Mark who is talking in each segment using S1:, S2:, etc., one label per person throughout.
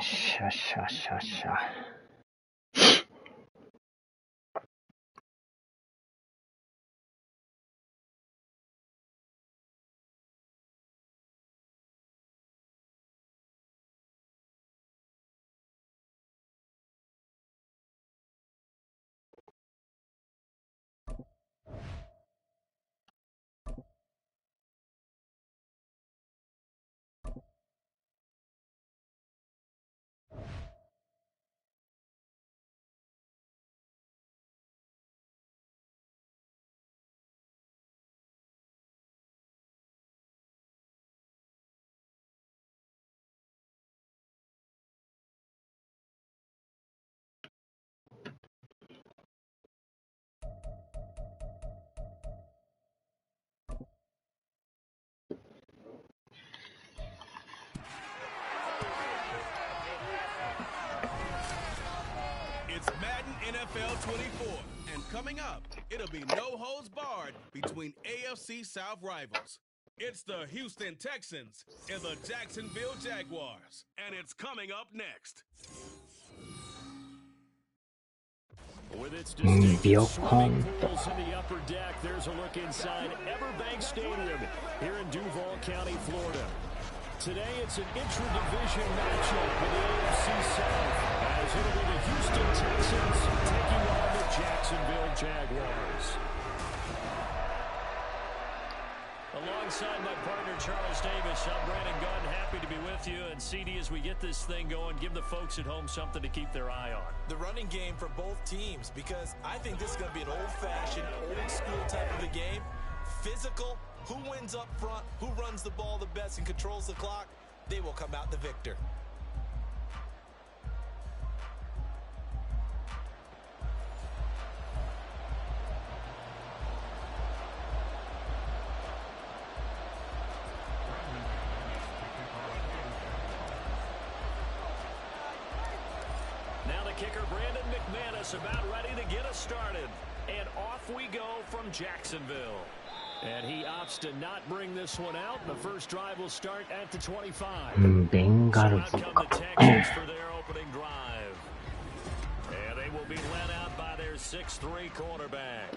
S1: しゃしゃしゃしゃ。
S2: It's Madden NFL 24, and coming up, it'll be no holds barred between AFC South rivals. It's the Houston Texans and the Jacksonville Jaguars, and it's coming up next.
S3: With its distinctive swimming pools in the upper deck, there's a look inside Everbank Stadium here in Duval County, Florida. Today, it's an intra-division matchup in the AFC South, as it'll be the Houston Texans taking on the Jacksonville Jaguars. Alongside my partner, Charles Davis, I'm Brandon Gunn, happy to be with you. And CD, as we get this thing going, give the folks at home something to keep their eye on.
S4: The running game for both teams, because I think this is going to be an old-fashioned, old-school type of a game. Physical. Who wins up front, who runs the ball the best and controls the clock, they will come out the victor.
S3: Now the kicker, Brandon McManus, about ready to get us started. And off we go from Jacksonville. And he opts to not bring this one out. The first drive will start at the 25.
S1: Bengals.
S3: So out come the Texans for their opening drive. And they will be led out by their 6'3" quarterback.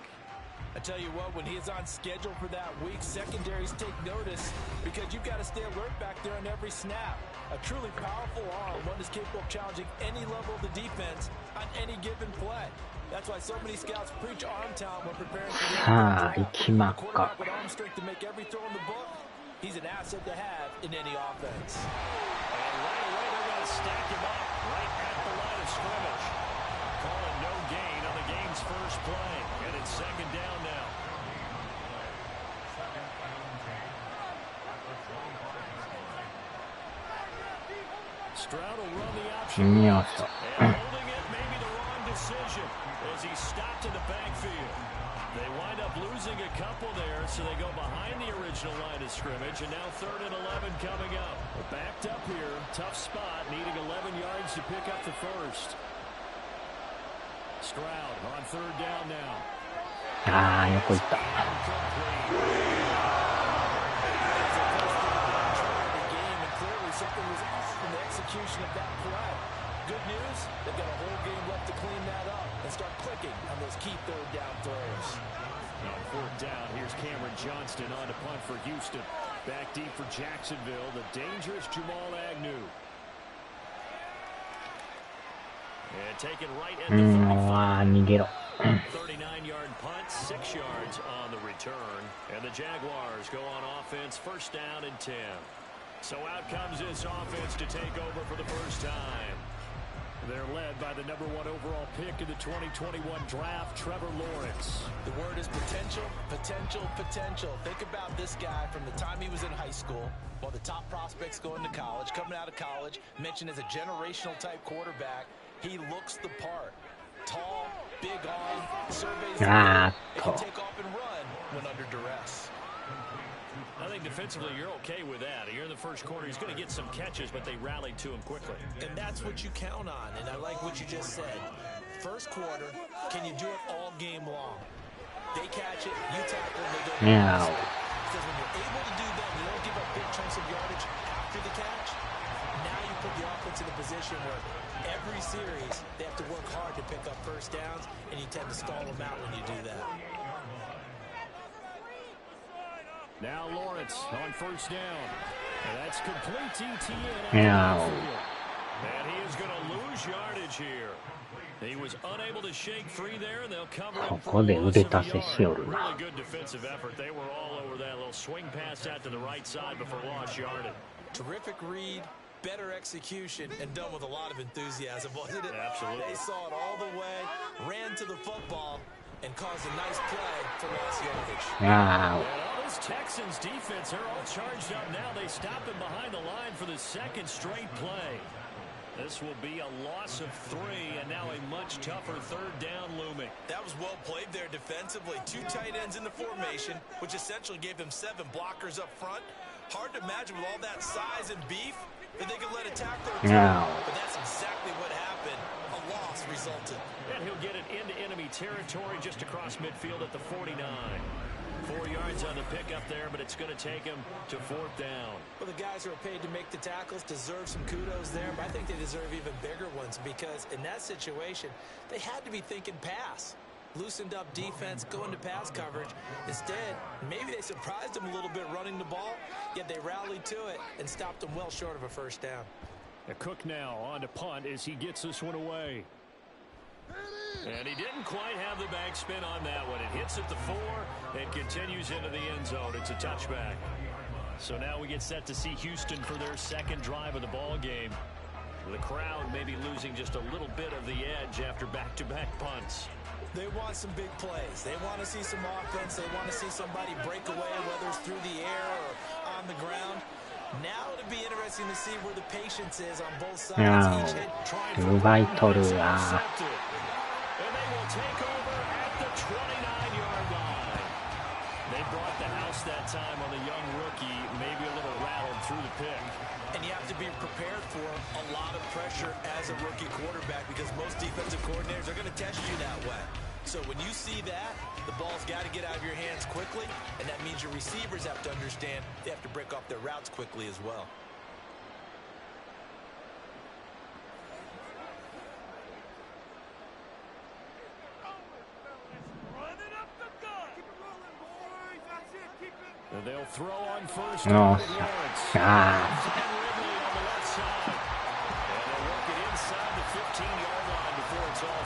S4: I tell you what, when he is on schedule for that week, secondaries take notice because you've got to stay alert back there on every snap. A truly powerful arm, one is capable of challenging any level of the defense on any given play. That's why so many scouts preach arm talent when preparing for the quarterback with arm strength to make every throw in the book. He's an asset to have in any offense.
S3: And right away, they're going to stack him up right at the line of scrimmage. Calling no gain on the game's first play. And it's second down now. Stroud will run the option. And holding it may be the wrong decision as he stopped in the backfield. They wind up losing a couple there, so they go behind the original line of scrimmage, and now 3rd and 11 coming up. Backed up here, tough spot, needing 11 yards to pick up the first. Stroud on 3rd down now.
S4: Something was off in the execution of that play. Good news, they've got a whole game left to clean that up and start clicking on those key 3rd down throws.
S3: On 4th down, here's Cameron Johnston on to punt for Houston. Back deep for Jacksonville, the dangerous Jamal Agnew. And taken right at the 35. 39-yard punt, 6 yards on the return. And the Jaguars go on offense, 1st down and 10. So out comes this offense to take over for the first time. They're led by the #1 overall pick in the 2021 draft, Trevor Lawrence.
S4: The word is potential, potential, potential. Think about this guy from the time he was in high school, while the top prospects going to college, coming out of college, mentioned as a generational type quarterback. He looks the part. Tall, big arm, surveys the field, and can take off and run when under duress.
S3: I think defensively you're okay with that. You're in the first quarter. He's going to get some catches, but they rallied to him quickly.
S4: And that's what you count on, and I like what you just said. First quarter, can you do it all game long? They catch it, you tackle, they go. Because when you're able to do that, you don't give up big chunks of yardage after the catch. Now you put the offense in a position series, they have to work hard to pick up first downs, and you tend to stall them out when you do that.
S3: Now Lawrence on first down. And that's complete TTN. And he is going to lose yardage here. He was unable to shake free there, and they'll cover him for a loss of a yard. Really good defensive effort. They were all over that little swing pass out to the right side before lost yardage.
S4: Terrific read, better execution, and done with a lot of enthusiasm, wasn't it?
S3: Absolutely.
S4: They saw it all the way, ran to the football, and caused a nice play for lost yardage.
S3: And all this Texans defense, they're all charged up now. They stop him behind the line for the second straight play. This will be a loss of 3, and now a much tougher third down looming.
S4: That was well played there defensively. 2 tight ends in the formation, which essentially gave them 7 blockers up front. Hard to imagine with all that size and beef that they could let a tackler through. But that's exactly what happened. A loss resulted.
S3: And he'll get it into enemy territory just across midfield at the 49. 4 yards on the pickup there, but it's going to take him to 4th down.
S4: Well, the guys who are paid to make the tackles deserve some kudos there, but I think they deserve even bigger ones because in that situation, they had to be thinking pass. Loosened up defense, going to pass coverage. Instead, maybe they surprised him a little bit running the ball, yet they rallied to it and stopped him well short of a first down.
S3: Cook now on to punt as he gets this one away. And he didn't quite have the backspin on that one. It hits at the 4 and continues into the end zone. It's a touchback. So now we get set to see Houston for their second drive of the ball game. The crowd may be losing just a little bit of the edge after back-to-back punts.
S4: They want some big plays. They want to see some offense. They want to see somebody break away, whether it's through the air or on the ground. Now it'll be interesting to see where the patience is on both sides. Each hit trying to and they will take over at the 29-yard line. They brought the house that time on the young rookie, maybe a little rattled through the pick. And you have to be prepared for a lot of pressure as a rookie quarterback because most defensive coordinators are going to test you that way. So when you see that, the ball's got to get out of your hands quickly, and that means your receivers have to understand they have to break off their routes quickly as well.
S3: And they'll throw on first. No.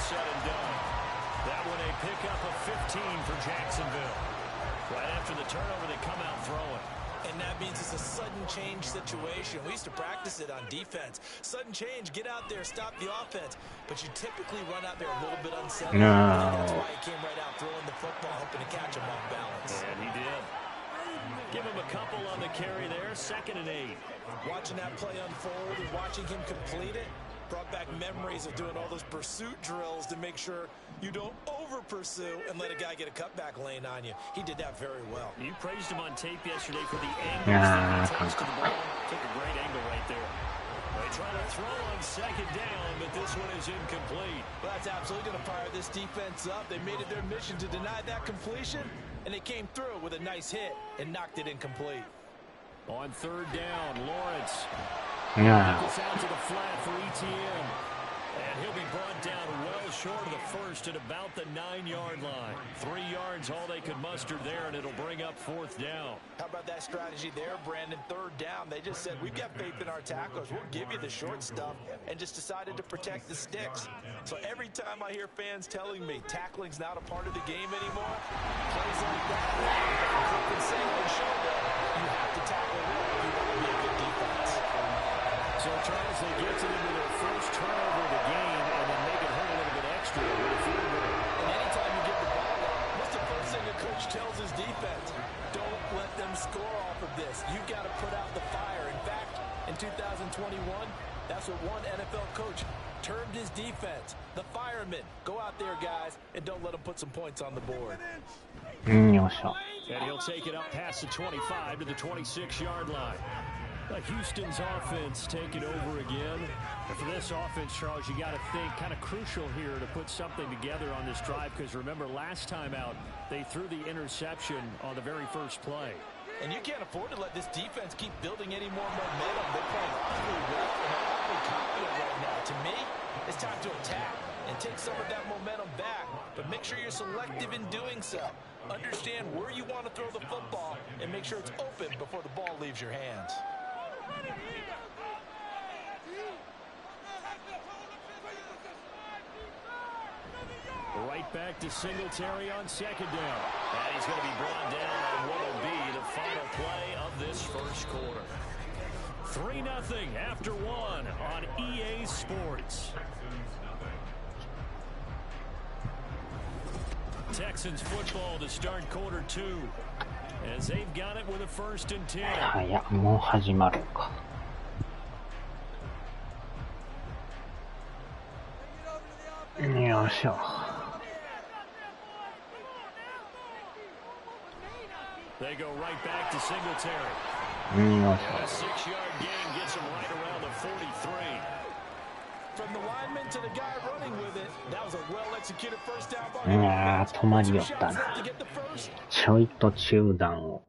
S3: Said and done. That one a pickup of 15 for Jacksonville. Right after the turnover, they come out throwing.
S4: And that means it's a sudden change situation. We used to practice it on defense. Sudden change, get out there, stop the offense. But you typically run out there a little bit unsettled. No. That's why he came right out throwing the football, hoping to catch him off balance.
S3: And he did. Give him a couple on the carry there, 2nd and 8.
S4: Watching that play unfold and watching him complete it brought back memories of doing all those pursuit drills to make sure you don't over-pursue and let a guy get a cutback lane on you. He did that very well.
S3: You praised him on tape yesterday for the angles that he takes to the ball. Took a great angle right there. They try to throw on 2nd down, but this one is incomplete.
S4: Well, that's absolutely going to fire this defense up. They made it their mission to deny that completion, and they came through with a nice hit and knocked it incomplete.
S3: On 3rd down, Lawrence.
S1: Gets
S3: out to the flat for ETN. And he'll be brought down well short of the first at about the 9-yard line. 3 yards, all they could muster there, and it'll bring up 4th down.
S4: How about that strategy there, Brandon? 3rd down, they just said, we've got faith in our tacklers. We'll give you the short stuff, and just decided to protect the sticks. So every time I hear fans telling me tackling's not a part of the game anymore, plays like that, and show that you have to tackle well if you want to be a good defense.
S3: So, Charles, they get to into their first turnover of the game and then make it hurt a little bit extra with a field goal.
S4: And anytime you get the ball up, what's the first thing a coach tells his defense? Don't let them score off of this. You've got to put out the fire. In fact, in 2021, that's what one NFL coach termed his defense. The firemen. Go out there, guys, and don't let them put some points on the board.
S3: And he'll take it up past the 25 to the 26-yard line. Houston's offense taking over again. And for this offense, Charles, you got to think kind of crucial here to put something together on this drive because remember last time out they threw the interception on the very first play.
S4: And you can't afford to let this defense keep building any more momentum. They're playing awfully well. incredibly confident right now. To me, it's time to attack and take some of that momentum back. But make sure you're selective in doing so. Understand where you want to throw the football and make sure it's open before the ball leaves your hands.
S3: Right back to Singletary on second down. And he's going to be brought down on what will be the final play of this first quarter. 3-0 after one on EA Sports. Texans football to start quarter two as they've got it with a 1st and 10.
S1: いや、もう始まるか。よいしょ。
S3: They go right back to Singletary.
S1: よい
S3: A 6-yard gain gets him right around the 43.
S4: From the lineman to the guy running with it, that was a well-executed first down
S1: しょ。いやー、止まりよったな。ちょいと中断を。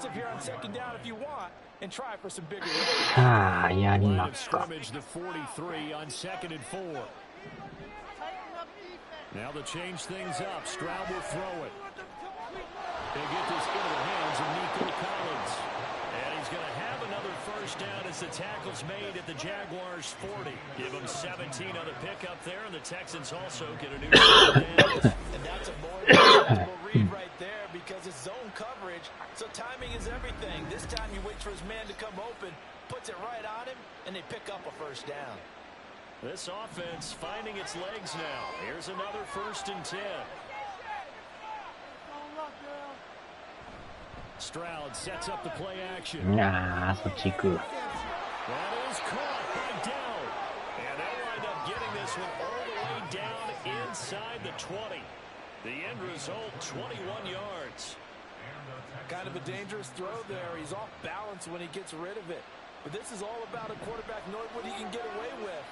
S4: aggressive here on second down if you want and try for some bigger.
S1: さあ、やりますか。
S3: Now to change things up, Stroud will throw it. They get this into the hands of Nico Collins. And he's going to have another first down as the tackle's made at the Jaguars' 40. Give them 17 on the pickup there, and the Texans also get a new down.
S4: And that's a more than read right there because it's zone coverage, so timing is everything. This time you wait for his man to come open, puts it right on him, and they pick up a first down.
S3: This offense finding its legs now. Here's another 1st and 10. Stroud sets up the play action.
S1: ああ、そっち行く。
S3: That is caught by Dowd. And they'll wind up getting this one all the way down inside the 20. The end result, 21 yards.
S4: Kind of a dangerous throw there. He's off balance when he gets rid of it. But this is all about a quarterback knowing what he can get away with.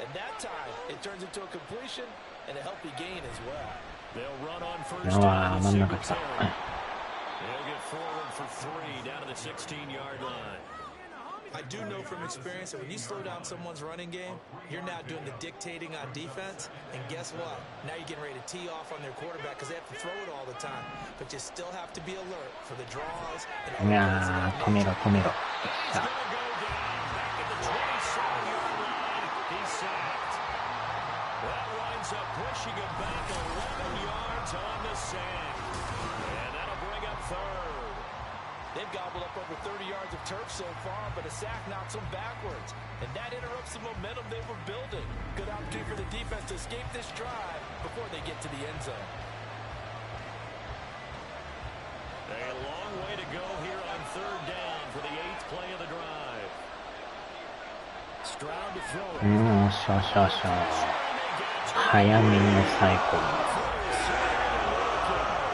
S4: And that time, it turns into a completion and a healthy gain as well.
S3: They'll run on first down. They'll get forward for 3 down to the 16-yard line.
S4: I do know from experience that when you slow down someone's running game, you're now doing the dictating on defense. And guess what? Now you're getting ready to tee off on their quarterback because they have to throw it all the time. But you still have to be alert for the draws. And
S1: いやー、止めろ、止めろ。さあ。
S3: Pushing it back 11 yards on the sand. And that'll bring up 3rd.
S4: They've gobbled up over 30 yards of turf so far, but a sack knocks them backwards. And that interrupts the momentum they were building. Good opportunity for the defense to escape this drive before they get to the end zone.
S3: A long way to go here on 3rd down for the 8th play of the drive. Stroud to throw it.
S1: しゃしゃしゃ。早めに抑え込む。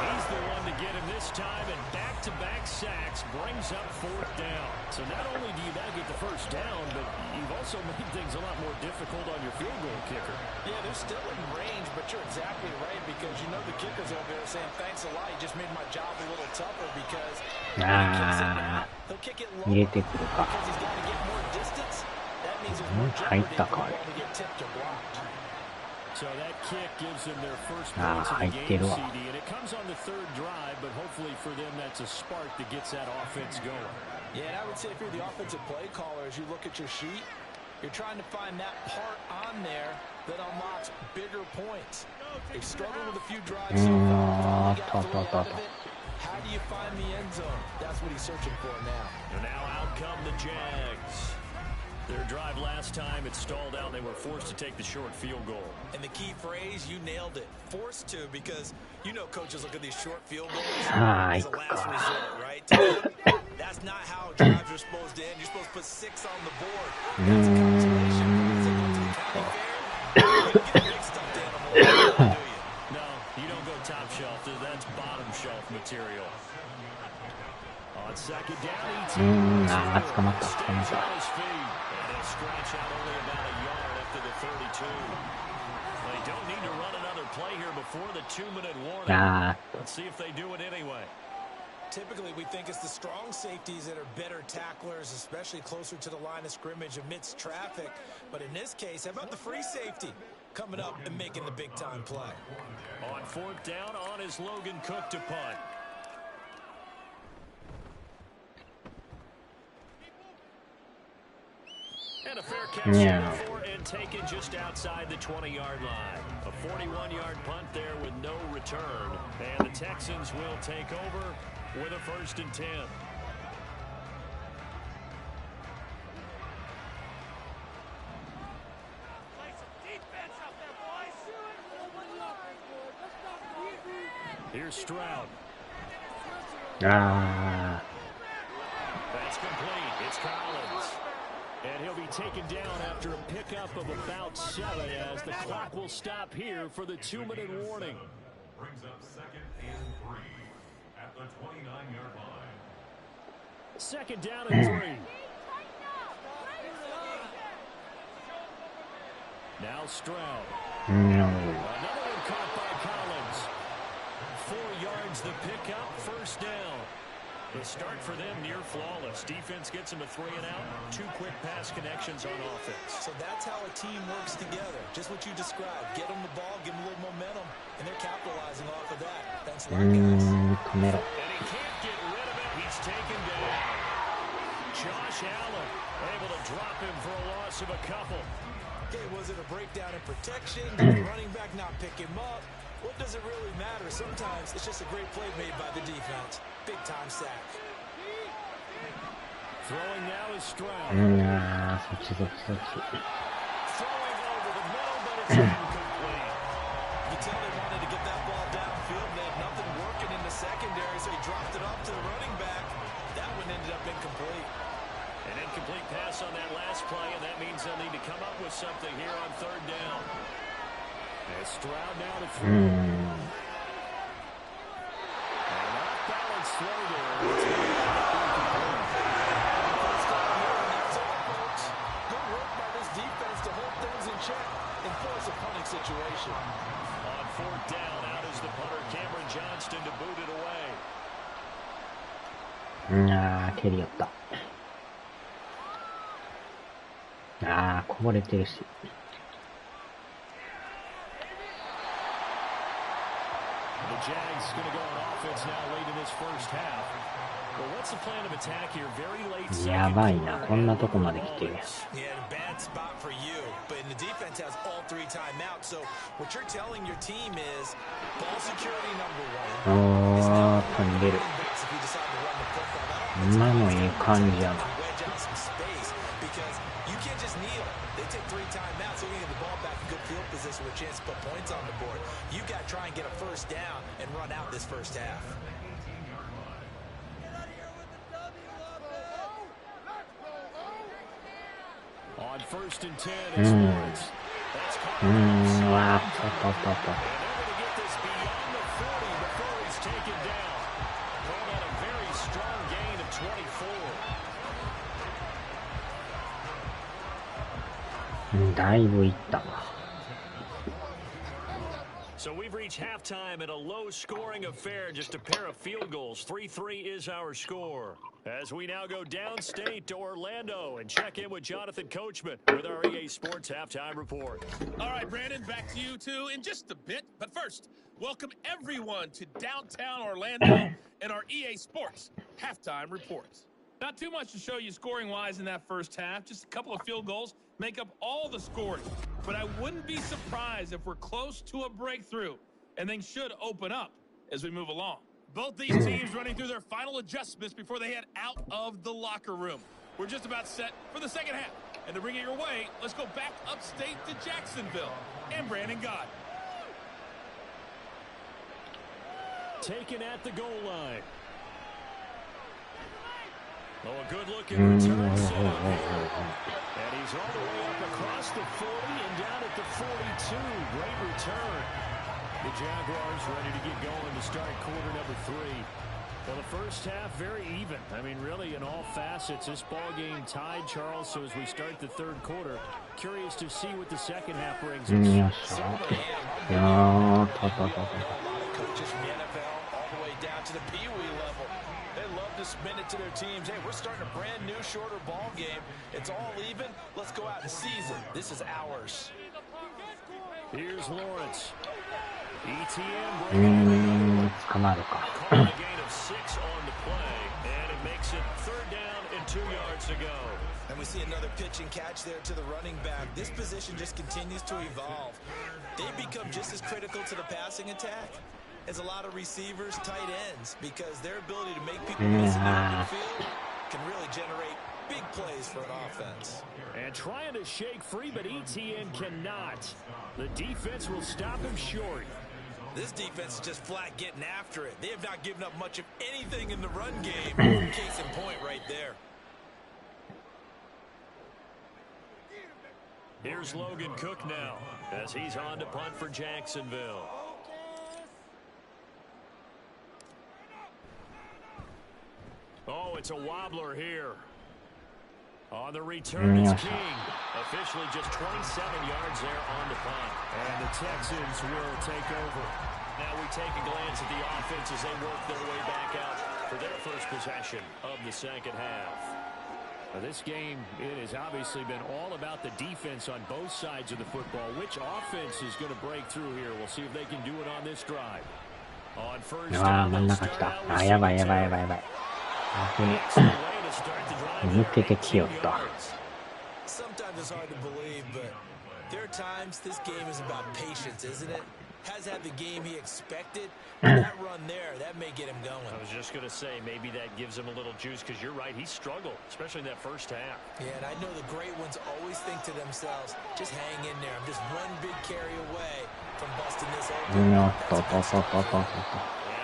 S3: He's the one to get him this time, and back-to-back sacks brings up 4th down. So not only do you now get the first down, but you've also made things a lot more difficult on your field goal kicker.
S4: Yeah, they're still in range, but you're exactly right because you know the kickers over there are saying, thanks a lot, you just made my job a little tougher because he'll kick it low because he's got to get more distance. That means there's more jeopardy for the ball to get tipped or blocked.
S3: So that kick gives them their first points of the game, CD, and it comes on the 3rd drive, but hopefully for them that's a spark that gets that offense going.
S4: Yeah, and I would say if you're the offensive play caller, as you look at your sheet, you're trying to find that part on there that unlocks bigger points. They've struggled with a few drives so far. How do you find the end zone? That's what he's searching for now.
S3: And now out come the Jags. Their drive last time, it stalled out. They were forced to take the short field goal.
S4: And the key phrase, you nailed it. Forced to, because you know coaches look at these short field goals as a last resort, right? That's not how drives are supposed to end. You're supposed to put 6 on the board. That's a consolation. Once they go to the county fair, you don't get a big stuffed animal, do you?
S3: No, you don't go top shelf. That's bottom shelf material. On 2nd down,
S1: 捕まった。
S3: Scratch out only about a yard after the 32. They don't need to run another play here before the 2-minute warning. Let's see if they do it anyway.
S4: Typically, we think it's the strong safeties that are better tacklers, especially closer to the line of scrimmage amidst traffic. But in this case, how about the free safety coming up and making the big-time play?
S3: On 4th down, on is Logan Cook to punt. And a fair catch for and taken just outside the 20-yard line. A 41-yard punt there with no return. And the Texans will take over with a 1st and 10. Here's Stroud.
S1: Ah.
S3: That's complete. It's Collins. And he'll be taken down after a pickup of about 7 as the clock will stop here for the 2-minute warning.
S5: Brings up 2nd and 3 at the 29-yard line.
S3: 2nd down and 3. Now Stroud.
S1: No.
S3: Another one caught by Collins. 4 yards the pickup, 1st down. The start for them near flawless. Defense gets them a 3 and out. 2 quick pass connections on offense.
S4: So that's how a team works together. Just what you described. Get them the ball, give them a little momentum, and they're capitalizing off of that. Thanks a lot, guys.
S3: And he can't get rid of it. He's taken down. Josh Allen able to drop him for a loss of a couple.
S4: Okay, was it a breakdown in protection? Did the running back not pick him up? What does it really matter? Sometimes it's just a great play made by the defense. Big time sack.
S3: Throwing now is Stroud.
S4: Throwing over the middle, but it's incomplete. You tell they wanted to get that ball downfield. They had nothing working in the secondary, so he dropped it off to the running back. That one ended up incomplete.
S3: An incomplete pass on that last play, and that means they'll need to come up with something here on 3rd down. As Stroud now to throw. An off-balance throw there.
S4: Good work by this defense to hold things in check and force a punting situation.
S3: On 4th down, out is the punter, Cameron Johnston, to boot it away.
S1: 蹴り寄った。こぼれてるし。
S3: The Jags going to go on offense now late in this first half. Well, what's the plan of attack here? Very late second quarter.
S1: やばいな、こんなとこまで来てる。
S4: Yeah, bad spot for you. But the defense has all 3 timeouts. So what you're telling your team is ball security number 1.
S1: 逃げる。今のいい感じやな。
S4: Because you can't just kneel. They take 3 timeouts. They're going to get the ball back in good field position with a chance to put points on the board. You got to try and get a first down and run out this first half.
S3: On 1st and 10, it's Lawrence. That's caught. And they're going to get this beyond the 40 before he's taken down. Called out a very strong gain of 24.
S1: だいぶいったわ。
S3: So we've reached halftime in a low-scoring affair, just a pair of field goals. 3-3 is our score. As we now go downstate to Orlando and check in with Jonathan Coachman with our EA Sports Halftime Report.
S2: All right, Brandon, back to you two in just a bit. But first, welcome everyone to downtown Orlando and our EA Sports Halftime Reports. Not too much to show you scoring-wise in that first half. Just a couple of field goals make up all the scoring. But I wouldn't be surprised if we're close to a breakthrough, and things should open up as we move along. Both these teams running through their final adjustments before they head out of the locker room. We're just about set for the second half. And to bring it your way, let's go back upstate to Jacksonville and Brandon Gott.
S3: Taken at the goal line. Oh, a good-looking return set up here. And he's all the way up across the 40 and down at the 42. Great return. The Jaguars ready to get going to start quarter number 3. Well, the first half very even. I mean, really, in all facets, this ball game tied, Charles. So as we start the 3rd quarter, curious to see what the second half brings us.
S4: Coaches from the NFL all the way down to the Pee Wee level. They love to spin it to their teams. Hey, we're starting a brand new, shorter ball game. It's all even. Let's go out and seize it. This is ours.
S3: Here's Lawrence. ETN calling a gain of 6 on the play, and it makes it 3rd down and 2 yards to go.
S4: And we see another pitch and catch there to the running back. This position just continues to evolve. They become just as critical to the passing attack as a lot of receivers, tight ends, because their ability to make people miss in the open field can really generate big plays for an offense.
S3: And trying to shake free, but ETN cannot. The defense will stop him short.
S4: This defense is just flat getting after it. They have not given up much of anything in the run game. Case in point right there.
S3: Here's Logan Cook now as he's on to punt for Jacksonville. Oh, it's a wobbler here. On the return, it's King. Officially just 27 yards there on the punt. And the Texans will take over. Now we take a glance at the offense as they work their way back out for their first possession of the second half.
S6: This game, it has obviously been all about the defense on both sides of the football. Which offense is going to break through here? We'll see if they can do it on this drive. On first down,
S1: 真ん中来た。あ、やばいやばいやばいやばい。抜けてきよった。
S4: Sometimes it's hard to believe, but there are times this game is about patience, isn't it? Has had the game he expected. That run there, that may get him going.
S3: I was just going to say, maybe that gives him a little juice, because you're right, he struggled, especially in that first half.
S4: Yeah, and I know the great ones always think to themselves, just hang in there. I'm just one big carry away from busting this open.
S3: And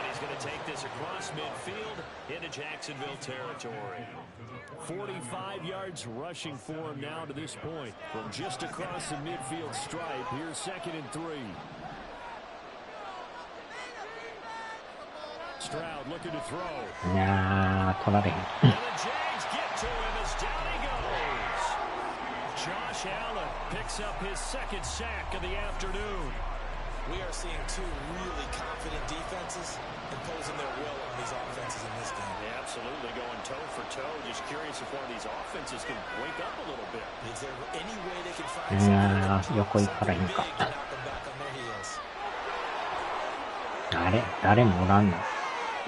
S3: he's going to take this across midfield into Jacksonville territory.
S6: 45 yards rushing for him now to this point. From just across the midfield stripe, here's 2nd and 3. Stroud looking to throw.
S1: いやー、取られへん。
S3: And the Jags get to him as down he goes. Josh Allen picks up his 2nd sack of the afternoon.
S4: We are seeing two really confident defenses imposing their will on these offenses in this game.
S3: Yeah, absolutely, going toe for toe. Just curious if one of these offenses can wake up a little bit.
S4: Is there any way they can find something that can
S1: 横行ったらいいん
S4: big
S1: か。
S4: to knock them back on their heels?
S1: 誰もおらんの。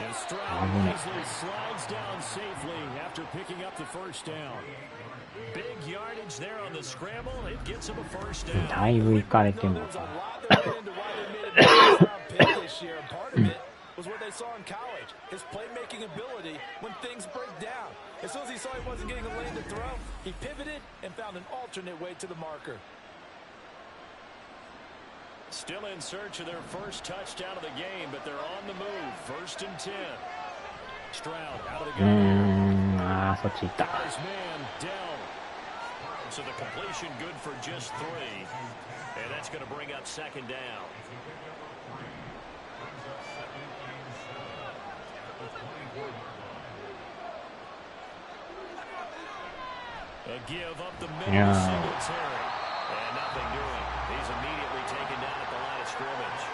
S6: And Stroud easily slides down safely after picking up the first down.
S3: Big yardage there on the scramble. It gets him a first down.
S1: だいぶ行かれても。
S4: There's a lot that went into why they made a first round pick this year, and part of it was what they saw in college. His playmaking ability when things break down. As soon as he saw he wasn't getting a lane to throw, he pivoted and found an alternate way to the marker.
S3: Still in search of their first touchdown of the game, but they're on the move. 1st and 10. Stroud out of the gun.
S1: あー、そっち行った。
S3: His man, Dell. So the completion good for just 3. And that's going to bring up 2nd down. A give up the middle, Singletary. And nothing doing. He's immediately taken down at the line of scrimmage.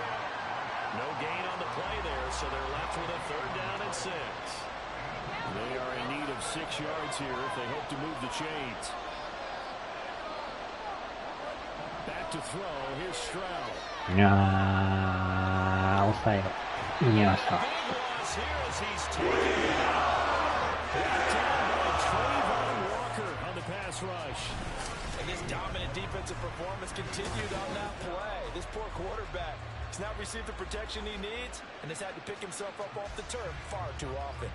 S3: No gain on the play there, so they're left with a 3rd down and 6.
S6: They are in need of 6 yards here if they hope to move the chains. Back to throw. Here's Stroud.
S1: いやー、抑えろ。逃げました。
S4: And this dominant defensive performance continued on that play. This poor quarterback has not received the protection he needs and has had to pick himself up off the turf far too often.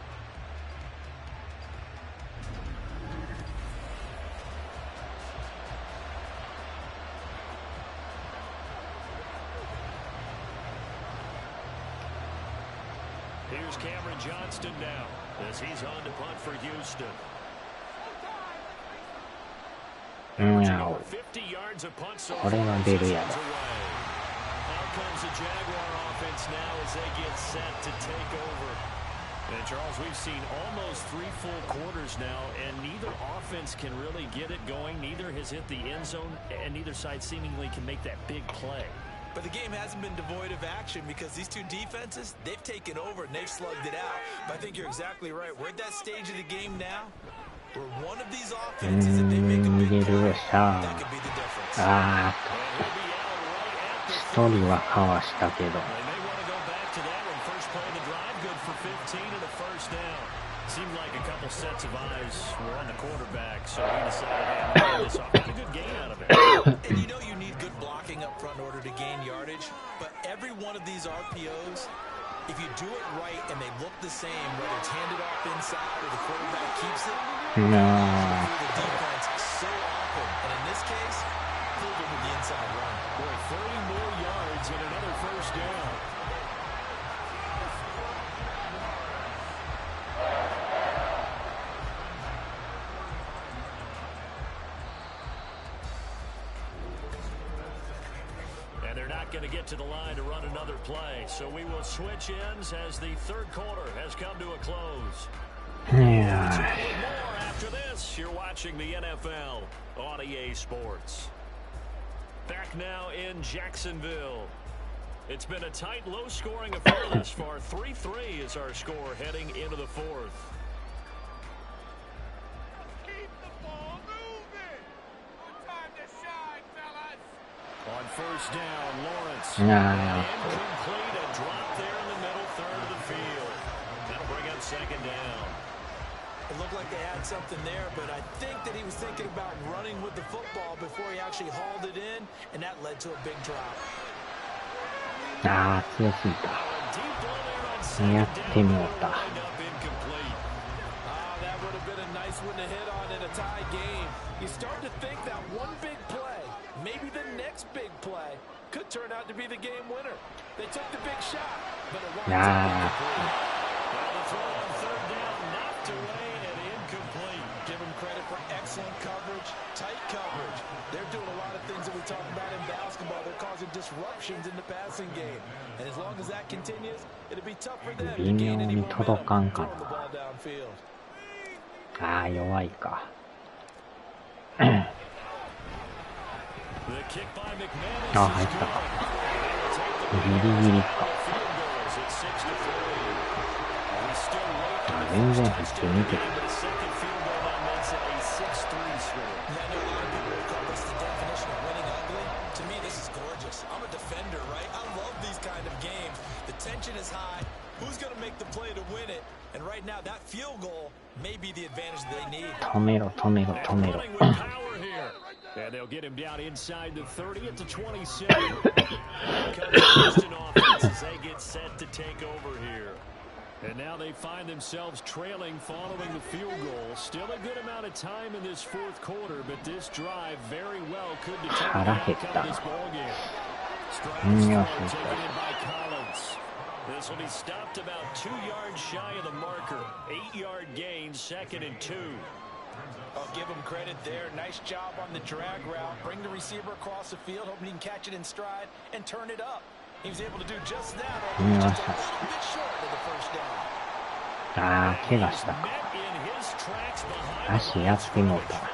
S3: Here's Cameron Johnston now as he's on to punt for Houston.
S1: これは出るやろ。
S3: Out comes the Jaguar offense now as they get set to take over. And Charles, we've seen almost 3 full quarters now, and neither offense can really get it going. Neither has hit the end zone, and neither side seemingly can make that big play.
S4: But the game hasn't been devoid of action because these two defenses, they've taken over and they've slugged it out. But I think you're exactly right. We're at that stage of the game now where one of these offenses, if they make a big play, that could be the difference.
S1: あー、1人はかわしたけど。
S3: Seemed like a couple sets of eyes were on the quarterback, so he decided to hand this off. Got a good gain out of it.
S4: And you know you need good blocking up front in order to gain yardage, but every one of these RPOs, if you do it right and they look the same, whether it's handed off inside or the quarterback keeps it, the defense so open. And in this case, proven with the inside run.
S6: Boy, 30 more yards and another first down.
S3: Going to get to the line to run another play, so we will switch ends as the 3rd quarter has come to a close.
S1: Yeah.
S3: More after this, you're watching the NFL on EA Sports. Back now in Jacksonville. It's been a tight, low-scoring affair thus far. 3-3 is our score heading into the fourth.
S2: Keep the ball moving. Good time to shine, fellas.
S3: On first down, Lawrence.
S1: Nah.
S3: Incomplete, a drop there in the middle third of the field. That'll bring up second down.
S4: It looked like they had something there, but I think that he was thinking about running with the football before he actually hauled it in, and that led to a big drop.
S1: ああ、強すぎた。やってもうた。
S4: That would have been a nice one to hit on in a tie game. You start to think that one big play, maybe the next big play, could turn out to be the game winner. They took the big shot, but it winds up incomplete.
S3: Well, the throw on third down, knocked away and incomplete.
S4: Give them credit for excellent coverage, tight coverage. They're doing a lot of things that we talk about in basketball. They're causing disruptions in the passing game. And as long as that continues, it'll be tough for them to gain any momentum throwing the ball downfield.
S1: ああ、弱いか。
S3: The kick by McManus
S1: あ、入ったか。ギリギリか。あ、全然入ってみてた。
S4: I'm a defender, right? I love these kind of games. The tension is high. Who's going to make the play to win it? And right now, that field goal may be the advantage they need.
S1: 止めろ、止めろ、止めろ。
S3: And they'll get him down inside the 30 at the 27. Houston offense as they get set to take over here. And now they find themselves trailing following the field goal. Still a good amount of time in this fourth quarter, but this drive very well could determine the outcome of this ballgame. Stroud taken in by Collins. This will be stopped about 2 yards shy of the marker. 8-yard gain, 2nd and 2.
S4: I'll give him credit there. Nice job on the drag route. Bring the receiver across the field, hoping he can catch it in stride and turn it up. He was able to do just that, although just a little bit short of the first down.
S1: ああ、怪我したか。足やってもうた。あ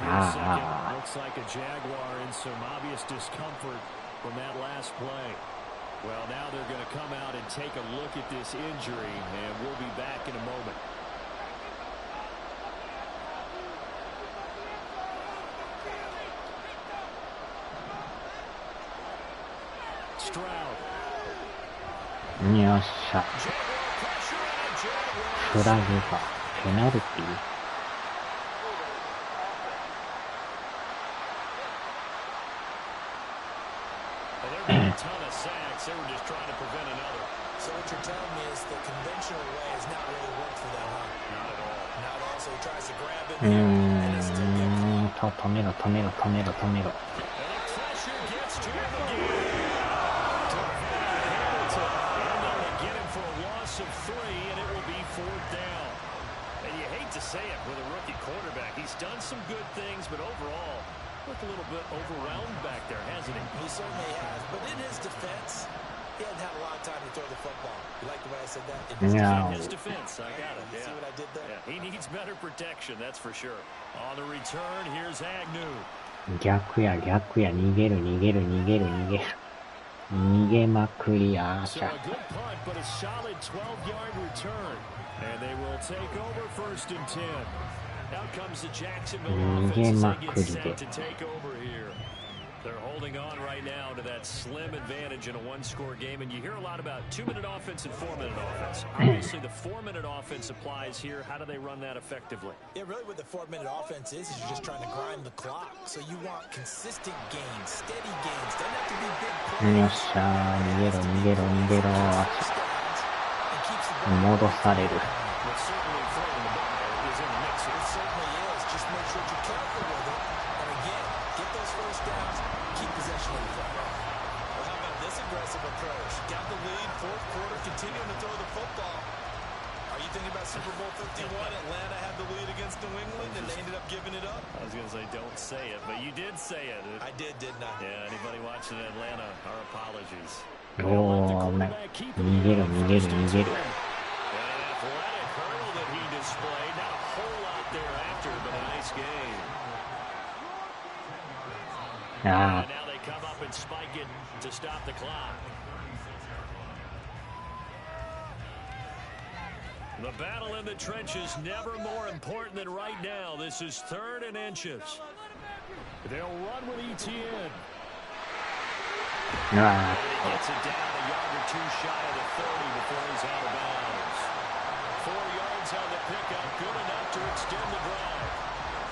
S1: あ。
S3: Looks like a Jaguar in some obvious discomfort from that last play. Well, now they're going to come out and take a look at this injury, and we'll be back in a moment. Stroud.
S1: よっしゃ。フラグか。ペナルティー。
S4: They were just trying to prevent another. So what you're telling me is the conventional way has not really worked for them, huh? Not at all. Not at all. So he tries to grab it here, and it's still good.
S1: 止めろ、止めろ、止めろ、止めろ。
S3: And the pressure gets to him again. And they'll get him for a loss of 3, and it will be 4th down. And you hate to say it with a rookie quarterback. He's done some good things, but overall, looked a little bit overwhelmed back there, hasn't he?
S4: He certainly has. But in his defense, he hasn't had a lot of time to throw the football. You like the way I said that?
S1: No.
S3: His defense, I got it.
S4: You see what I did there?
S3: Yeah, he needs better protection, that's for sure. On the return, here's Agnew.
S1: 逆や、逆や、逃げる、逃げる、逃げる、逃げる。逃げまくりやー
S3: So
S1: ちゃ。
S3: a good punt, but a solid 12-yard return. And they will take over 1st and 10. Out comes the Jacksonville offense as they get set to take over here. They're holding on right now to that slim advantage in a one-score game, and you hear a lot about 2-minute offense and 4-minute offense. Obviously, the 4-minute offense applies here. How do they run that effectively?
S4: Yeah, really what the 4-minute offense is you're just trying to grind the clock. So you want consistent gains, steady gains. Doesn't have to be big plays.
S1: よっしゃー、逃げろ、逃げろ、逃げろー。戻される。
S3: But certainly throwing the ball is in the mix here.
S4: It certainly is. Just make sure you're careful with it. And again, get those first downs, keep possession of the clock. Well, how about this aggressive approach? Got the lead, fourth quarter, continuing to throw the football. Are you thinking about Super Bowl 51? Atlanta had the lead against New England, and they ended up giving it up.
S3: I was going to say, don't say it, but you did say it.
S4: I did, didn't I?
S3: Yeah, anybody watching Atlanta, our apologies.
S1: おー、逃げろ、逃げる、逃げる。
S3: Athletic hurdle that he displayed. Not a whole lot thereafter, but a nice game.
S1: Ah.
S3: Now they come up and spike it to stop the clock. The battle in the trenches never more important than right now. This is 3rd and inches. They'll run with ETN. And he gets it down a yard or two shy of the 30 before he's out of bounds. 4 yards on the pickup, good enough to extend the drive.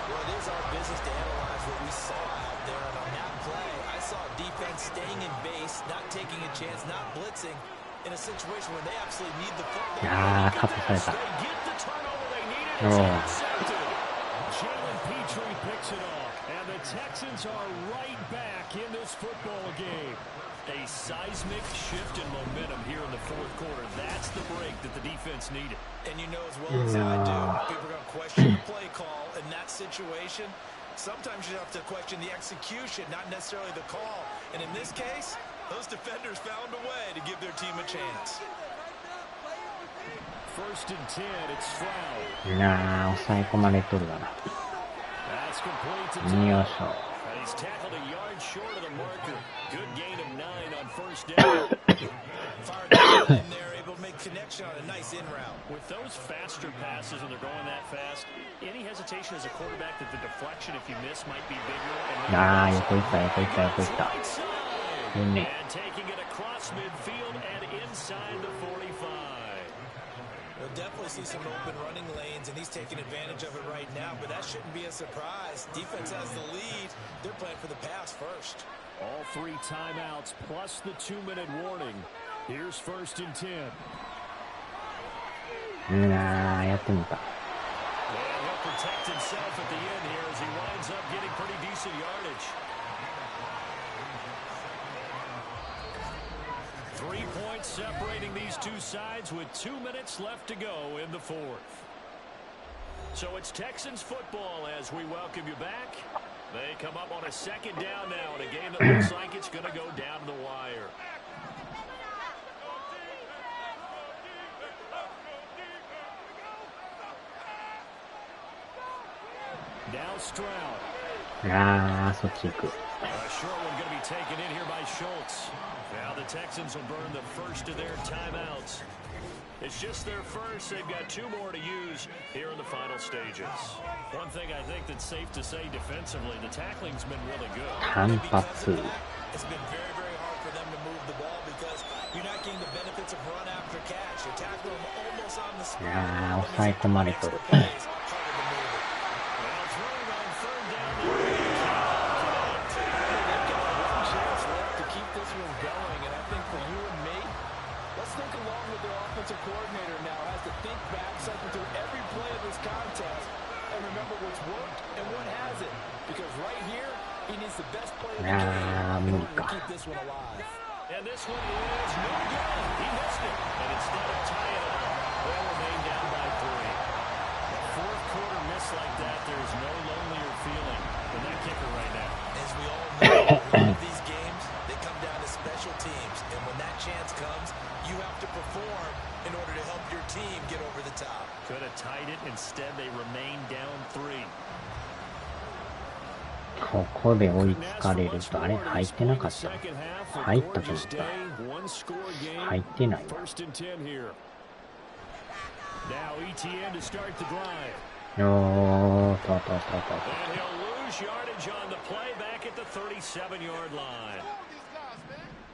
S4: Well, it is our business to analyze what we saw out there. And on that play, I saw defense staying in base, not taking a chance, not blitzing in a situation where they absolutely need the football.
S3: They get the turnover they needed. It's intercepted. Jalen Petrie picks it off. And the Texans are right back in this football game. A seismic shift in momentum here in the 4th quarter. That's the break that the defense needed.
S4: And you know as well as I do, people are going to question the play call in that situation. Sometimes you have to question the execution, not necessarily the call. And in this case, those defenders found a way to give their team a chance.
S3: 1st and 10, it's Stroud.
S1: 抑え込まれとるがな。
S3: That's complete to
S1: Tom.
S3: And he's tackled a yard short of the marker. Good gain of 9 on 1st down.
S4: Fired down in there, able to make connection on a nice in route.
S3: With those faster passes and they're going that fast, any hesitation as a quarterback that the deflection, if you miss, might be bigger. And taking it across midfield and inside the 45.
S4: We'll definitely see some open running lanes, and he's taking advantage of it right now, but that shouldn't be a surprise. Defense has the lead. They're playing for the pass first.
S3: All 3 timeouts plus the 2-minute warning. Here's 1st and 10.
S1: やってみた。
S3: And he'll protect himself at the end here as he winds up getting pretty decent yardage. 3 points separating these two sides with 2 minutes left to go in the 4th. So it's Texans football as we welcome you back. They come up on a 2nd down now in a game that looks like it's going to go down to the wire. Now Stroud.
S1: Soっち行く。
S3: A short one going to be taken in here by Schultz. Now the Texans will burn the first of their timeouts. It's just their first. They've got 2 more to use here in the final stages. One thing I think that's safe to say defensively, the tackling's been really good.
S4: It's been very, very hard for them to move the ball because you're not getting the benefits of run after catch. You're tackling them almost on the spot.
S1: 抑え込まれとる。
S4: Coordinator now has to think back, cycle through every play of this contest, and remember what's worked and what hasn't. Because right here, he needs the best play of the game in order to keep this one alive.
S3: And this one is no good. He missed it. And instead of tying it up, they'll remain down by 3. A 4th quarter miss like that, there's no lonelier feeling than that kicker right now.
S4: As we all know, a lot of these games, they come down to special teams. And when that chance comes, you have to perform in order to help your team get over the top.
S3: Could have tied it. Instead, they remain down 3.
S1: ここで追いつかれると、あれ入ってなかった。入ったと思った。入ってないわ。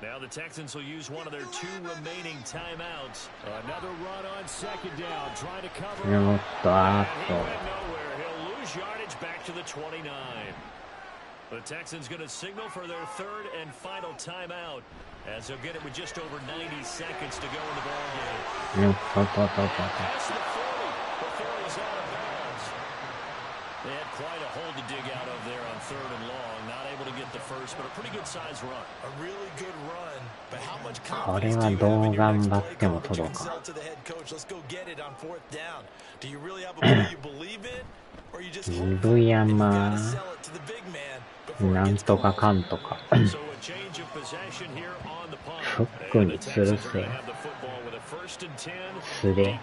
S3: Now the Texans will use one of their 2 remaining timeouts. Another run on 2nd down, trying to cover. And he went nowhere. He'll lose yardage back to the 29. The Texans going to signal for their 3rd and final timeout as they'll get it with just over 90 seconds to go in the ballgame. Past the 40 before he's out of bounds. They had quite a hole to dig out of there on 3rd and long. Not able to get the first, but a pretty good size run.
S4: A really good run. But how much
S1: これはどう頑張っても届かん。鈍山、なんとかかんとか。フックに吊るせ。素で。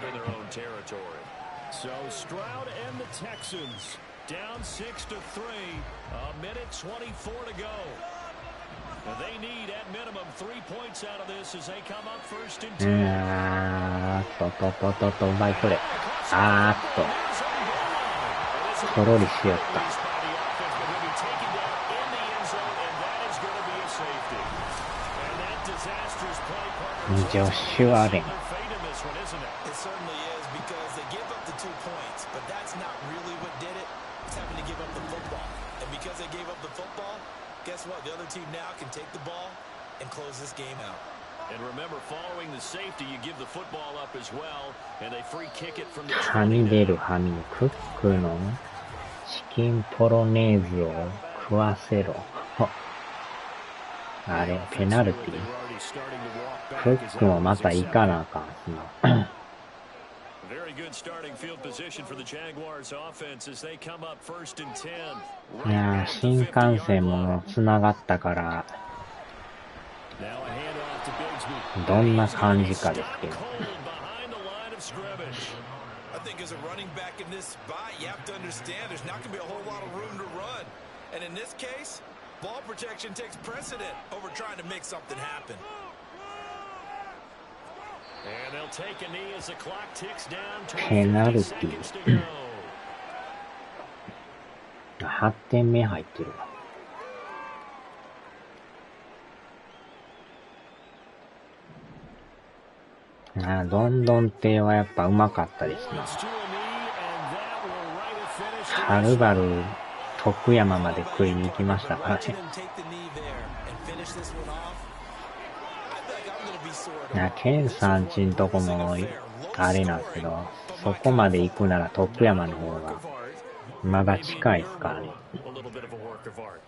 S3: So Stroud and the Texans down 6-3, a minute 24 to go. They need at minimum 3 points out of this as they come up first and 10.
S1: うまいプレー。とろりしよった。ジョッシュ・アレン。
S4: Guess what? The other team now can take the ball and close this game out.
S3: And remember, following the safety, you give the football up as well, and they free kick it from the
S1: はみ出るはみ。クックのチキンポロネーズを食わせろ。あれ、ペナルティ。クックもまた行かなあかんすな。
S3: Very good starting field position for the Jaguars offense as they come up first and 10.
S1: いやー、新幹線も繋がったから、どんな感じかですけど。
S4: I think as a running back in this spot, you have to understand there's not going to be a whole lot of room to run. And in this case, ball protection takes precedent over trying to make something happen.
S3: And they'll take a knee as the clock ticks down to
S1: ペナルティー。8点目入ってるわ。どんどん手はやっぱうまかったですね。はるばる徳山まで食いに行きましたからね。ケンさんちんとこもあれなんですけど、そこまで行くなら徳山の方がまだ近いですからね。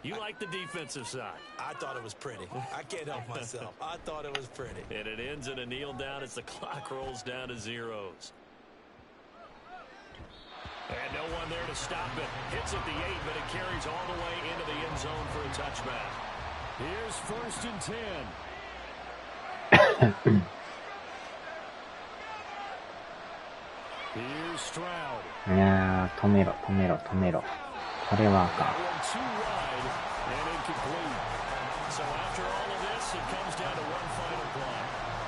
S3: You like the defensive side.
S4: I thought it was pretty. I can't help myself. I thought it was pretty.
S3: And it ends in a kneel down as the clock rolls down to zeros. And no one there to stop it. Hits at the 8, but it carries all the way into the end zone for a touchback. Here's first and 10. Here's Stroud.
S1: いやー、止めろ。これはあかん。
S3: So after all of this, it comes down to one final play.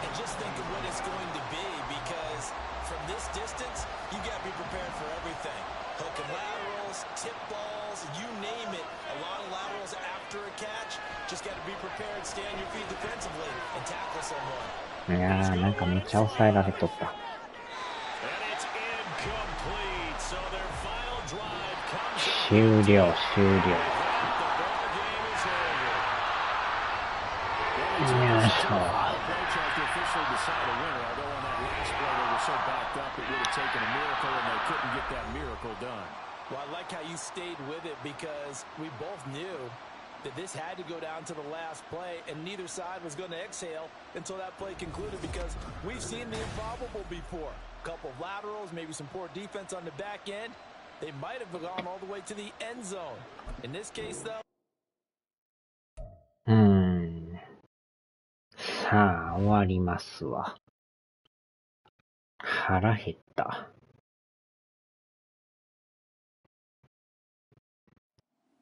S4: And just think of what it's going to be, because from this distance, you got to be prepared for everything. Hook and laterals, tip balls, you name it. A lot of laterals after a catch. Just got to be prepared, stay on your feet defensively, and tackle someone.
S1: いやー、なんかめっちゃ抑えられとった。
S3: And it's incomplete. So their final drive comes up.
S1: 終了。よいしょ。
S4: Well, I like how you stayed with it, because we both knew that this had to go down to the last play, and neither side was going to exhale until that play concluded, because we've seen the improbable before. A couple of laterals, maybe some poor defense on the back end. They might have gone all the way to the end zone. In this case, though.
S1: さあ、終わりますわ。腹減った。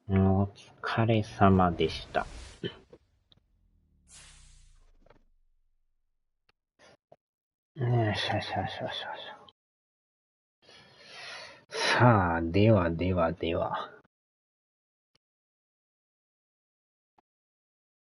S1: お疲れ様でした。よし。さあ、では。